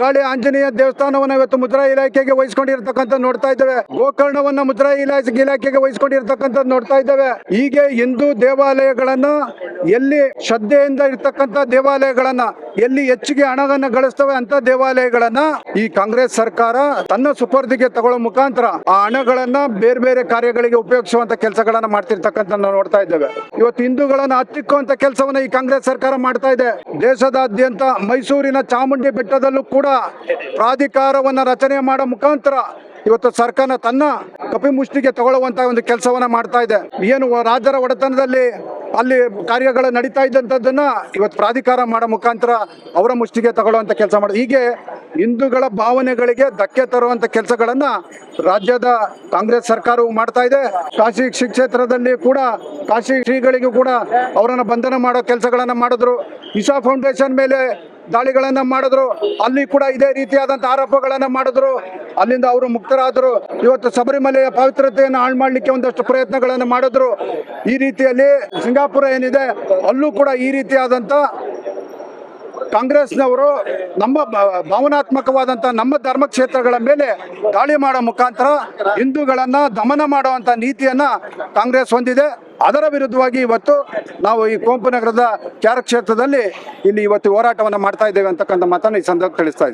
ಗಾಳಿ ಆಂಜನೇಯ ದೇವಸ್ಥಾನವನ್ನ ಇವತ್ತು ಮುದ್ರಾ ಇಲಾಖೆಗೆ ವಹಿಸ್ಕೊಂಡಿರ್ತಕ್ಕಂಥ ನೋಡ್ತಾ ಇದ್ದೇವೆ. ಗೋಕರ್ಣವನ್ನ ಮುದ್ರಾ ಇಲಾಖೆಗೆ ವಹಿಸ್ಕೊಂಡಿರ್ತಕ್ಕಂಥ ನೋಡ್ತಾ ಇದ್ದೇವೆ. ಹೀಗೆ ಹಿಂದೂ ದೇವಾಲಯಗಳನ್ನ ಎಲ್ಲಿ ಶ್ರದ್ಧೆಯಿಂದ ಇರ್ತಕ್ಕಂಥ ದೇವಾಲಯಗಳನ್ನ ಎಲ್ಲಿ ಹೆಚ್ಚಿಗೆ ಹಣವನ್ನ ಗಳಿಸ್ತವೆ ಅಂತ ದೇವಾಲಯಗಳನ್ನ ಈ ಕಾಂಗ್ರೆಸ್ ಸರ್ಕಾರ ತನ್ನ ಸುಪರ್ದಿಗೆ ತಗೊಳ್ಳೋ ಮುಖಾಂತರ ಆ ಹಣಗಳನ್ನ ಬೇರೆ ಬೇರೆ ಕಾರ್ಯಗಳಿಗೆ ಉಪಯೋಗಿಸುವಂತ ಕೆಲಸಗಳನ್ನ ಮಾಡ್ತಿರ್ತಕ್ಕಂಥ ನಾವು ನೋಡ್ತಾ ಇದ್ದೇವೆ. ಇವತ್ತು ಹಿಂದೂಗಳನ್ನ ಹತ್ತಿಕ್ಕುವಂತ ಕೆಲಸವನ್ನ ಈ ಕಾಂಗ್ರೆಸ್ ಸರ್ಕಾರ ಮಾಡ್ತಾ ಇದೆ. ದೇಶದಾದ್ಯಂತ ಮೈಸೂರಿನ ಚಾಮುಂಡಿ ಬೆಟ್ಟದಲ್ಲೂ ಕೂಡ ಪ್ರಾಧಿಕಾರವನ್ನ ರಚನೆ ಮಾಡೋ ಮುಖಾಂತರ ಇವತ್ತು ಸರ್ಕಾರ ತನ್ನ ಕಪಿಮುಷ್ಟಿಗೆ ತಗೊಳ್ಳುವಂತ ಒಂದು ಕೆಲಸವನ್ನ ಮಾಡ್ತಾ ಇದೆ. ಏನು ರಾಜರ ಒಡೆತನದಲ್ಲಿ ಅಲ್ಲಿ ಕಾರ್ಯಗಳು ನಡೀತಾ ಇದ್ದಂಥದ್ದನ್ನ ಇವತ್ತು ಪ್ರಾಧಿಕಾರ ಮಾಡೋ ಮುಖಾಂತರ ಅವರ ಮುಷ್ಟಿಗೆ ತಗೊಳ್ಳುವಂತ ಕೆಲಸ ಮಾಡಿ ಹೀಗೆ ಹಿಂದೂಗಳ ಭಾವನೆಗಳಿಗೆ ಧಕ್ಕೆ ತರುವಂತ ಕೆಲಸಗಳನ್ನ ರಾಜ್ಯದ ಕಾಂಗ್ರೆಸ್ ಸರ್ಕಾರವು ಮಾಡ್ತಾ ಇದೆ. ಕಾಶಿ ಕ್ಷೇತ್ರದಲ್ಲಿ ಕೂಡ ಕಾಶಿ ಶ್ರೀಗಳಿಗೂ ಕೂಡ ಅವರನ್ನ ಬಂಧನ ಮಾಡೋ ಕೆಲಸಗಳನ್ನ ಮಾಡಿದ್ರು. ಇಶಾ ಫೌಂಡೇಶನ್ ಮೇಲೆ ದಾಳಿಗಳನ್ನ ಮಾಡಿದ್ರು. ಅಲ್ಲಿ ಕೂಡ ಇದೇ ರೀತಿಯಾದಂತಹ ಆರೋಪಗಳನ್ನ ಮಾಡಿದ್ರು. ಅಲ್ಲಿಂದ ಅವರು ಮುಕ್ತರಾದರು. ಇವತ್ತು ಶಬರಿಮಲೆಯ ಪವಿತ್ರತೆಯನ್ನು ಹಾಳು ಮಾಡಲಿಕ್ಕೆ ಒಂದಷ್ಟು ಪ್ರಯತ್ನಗಳನ್ನು ಮಾಡಿದ್ರು. ಈ ರೀತಿಯಲ್ಲಿ ಸಿಂಗಾಪುರ ಏನಿದೆ ಅಲ್ಲೂ ಕೂಡ ಈ ರೀತಿಯಾದಂತ ಕಾಂಗ್ರೆಸ್ನವರು ನಮ್ಮ ಭಾವನಾತ್ಮಕವಾದಂತಹ ನಮ್ಮ ಧರ್ಮಕ್ಷೇತ್ರಗಳ ಮೇಲೆ ದಾಳಿ ಮಾಡೋ ಮುಖಾಂತರ ಹಿಂದೂಗಳನ್ನ ದಮನ ಮಾಡುವಂತ ನೀತಿಯನ್ನ ಕಾಂಗ್ರೆಸ್ ಹೊಂದಿದೆ. ಅದರ ವಿರುದ್ಧವಾಗಿ ಇವತ್ತು ನಾವು ಈ ಕುವೆಂಪು ನಗರದ ಕ್ಷೇತ್ರದಲ್ಲಿ ಇಲ್ಲಿ ಇವತ್ತು ಹೋರಾಟವನ್ನು ಮಾಡ್ತಾ ಇದ್ದೇವೆ ಅಂತಕ್ಕಂಥ ಮಾತನ್ನು ಈ ಸಂದರ್ಭ ತಿಳಿಸ್ತಾ ಇದ್ದೀವಿ.